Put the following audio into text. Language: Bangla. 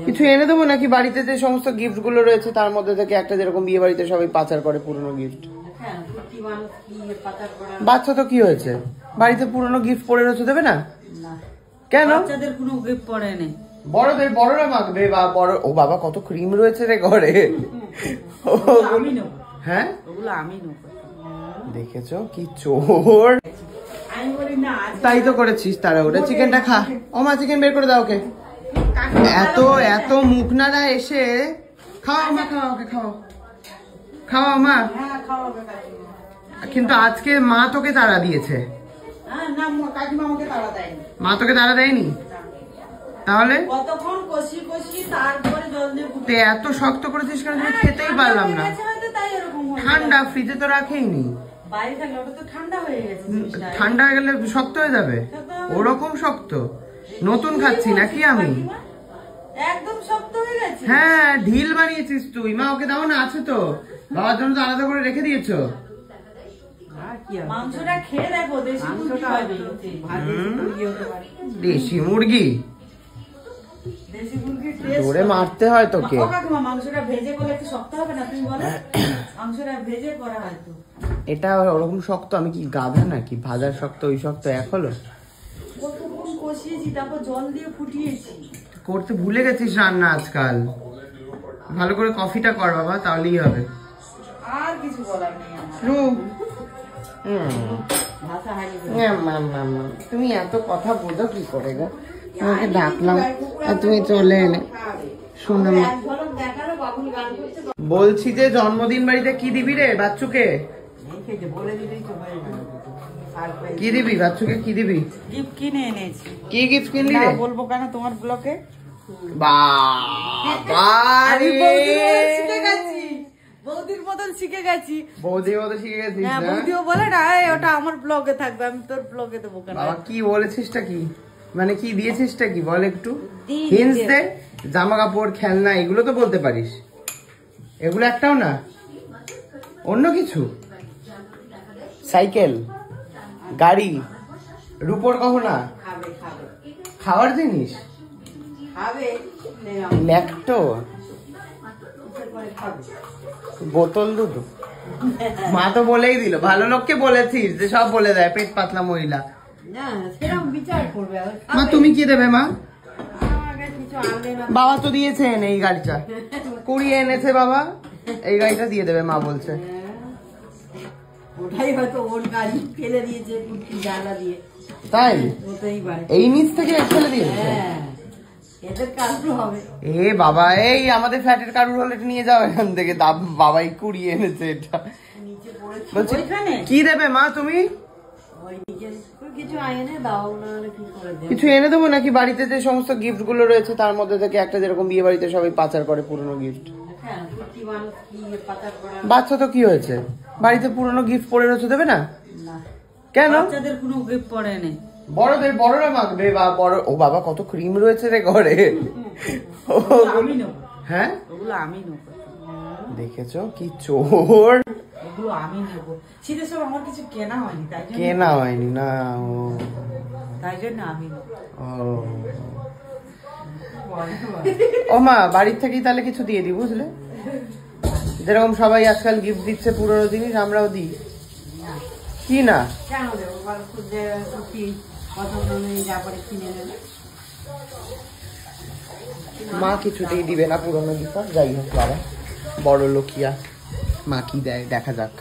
কিছু এনে দেবো নাকি? বাড়িতে যে সমস্ত গিফট গুলো রয়েছে তার মধ্যে থেকে একটা, যেরকম বিয়ে বাড়িতে সবাই পাচার করে পুরনো গিফট। বাচ্চা তো কি হয়েছে, বাড়িতে পুরনো গিফট পড়ে রয়েছে, দেবে না কেন? বাচ্চাদের কোনো গিফট পড়ে নেই, বড়দের, বড়রা মাখবে। বা বড়, ও বাবা কত ক্রিম রয়েছে রে ঘরে। হ্যাঁ ওগুলো আমি নেব। দেখেছো কি চোর, তাই তো করেছিস। তারা ওটা চিকেনটা খা। ও মা, চিকেন বের করে দাও ওকে। এত এত মুখ নাড়া এসে খাওয়া মা, খাওয়া ওকে, খাওয়া খাওয়া মা। কিন্তু আজকে মা তোকে তাড়া দিয়েছে। মা তোকে তাড়া দেয়নি? তাহলে এত শক্ত করেছিস কেন? খেতেই পারলাম না। ঠান্ডা, ফ্রিজে তো রাখেইনি। ঠান্ডা হয়ে গেলে শক্ত হয়ে যাবে। ওরকম শক্ত নতুন খাচ্ছি নাকি আমি? একদম শক্ত হয়ে গেছে। হ্যাঁ, ঢিল বানিয়েছিস তুই। মা ওকে দাও না, আছে তো, বাবার জন্য তো আলাদা করে রেখে দিয়েছো। মাংসটা খেয়ে দেখো, দেশি মুরগি ধরে মারতে হয় তোকে। মাংসটা ভেজে করলে একটু শক্ত হবে না? তুমি বলো, মাংসটা ভেজে করা হয় তো। এটা ওরকম শক্ত? আমি কি গাধা নাকি? ভাজার শক্ত ওই শক্ত এক হলো? কতক্ষণ কষিয়েছি, তারপর জল দিয়ে ফুটিয়েছি। করতে ভুলে গেছিস রান্না আজকাল। ভালো করে কফিটা কর বাবা, তাহলেই হবে। আর কিছু বলার নেই আমার। তুমি এত কথা বোঝো কি করে গো? তোমাকে ডাকলাম আর তুমি চলে এলে। শুনে বলছি যে জন্মদিন বাড়িতে কি দিবি রে বাচ্চুকে? কি দিবি বাচ্চুকে? কি দিবি? গিফট কিনে এনেছি। কি গিফট কিনলি রে? বলবো কেন তোমার ব্লকে? বৌদির মতন শিখে গেছি। বৌদির মতন শিখে গেছিস? হ্যাঁ, বৌদিও বলে না ওটা আমার ব্লগে থাকবে, আমি তোর ব্লগে দেবো কেন? বাবা কি বলেছিসটা কি? মানে কি দিয়েছিসটা কি বল একটু, হিন্টস দে। জামা কাপড়, খেলনা, এগুলো তো বলতে পারিস। এগুলো একটাও না? অন্য কিছু? সাইকেল, গাড়ি, রূপোর গহনা, খাওয়ার জিনিস, ল্যাকটো, বোতল দুধ। মা তো বলেই দিল, ভালো লোককে বলেছিস যে সব বলে দেয়, পেট পাতলা মহিলা। মা তুমি কি দেবে মা? বাবা তো দিয়েছেন এই গাড়িটা, কুড়িয়ে এনেছে বাবা, এই গাড়িটা দিয়ে দেবে মা বলছে। ওটাই হয়তো ওর গাড়ি, ফেলে দিয়েছে জানলা দিয়ে। তাই? এই নিচ থেকে ফেলে দিয়েছে? এ বাবা, এই আমাদের ফ্ল্যাটের কারুর হলে নিয়ে যাও এখান থেকে। বাবাই কুড়িয়ে এনেছে এটা। কি দেবে মা তুমি? কিছু এনে দেবো নাকি? বাড়িতে যে সমস্ত গিফট গুলো রয়েছে তার মধ্যে থেকে একটা, যেরকম বিয়ে বাড়িতে সবাই পাচার করে পুরনো গিফট। বাচ্চা তো কি হয়েছে, বাড়িতে পুরনো গিফট পড়ে রয়েছে, দেবে না কেন? বাচ্চাদের কোনো গিফট পড়ে নেই, বড়দের, বড়রা মাখবে। বা বড়, ও বাবা কত ক্রিম রয়েছে রে ঘরে। হ্যাঁ, ওগুলো আমি নেব। দেখেছো কি চোর। ওগুলো আমি নেব। শীতের সব আমার কিছু কেনা হয়নি, তাই জন্য। কেনা হয়নি না? তাই জন্য আমি নেব। ও মা, বাড়ির থেকেই তাহলে কিছু দিয়ে দিই, বুঝলে? যেরকম সবাই আজকাল গিফট দিচ্ছে পুরনো জিনিস, আমরাও দিই। কি না কেন দেবো? মা কিছুতেই দিবে না পুরনো গিফট। যাই হোক বাবা, বড় লোকিয়া, মা কি দেয় দেখা যাক।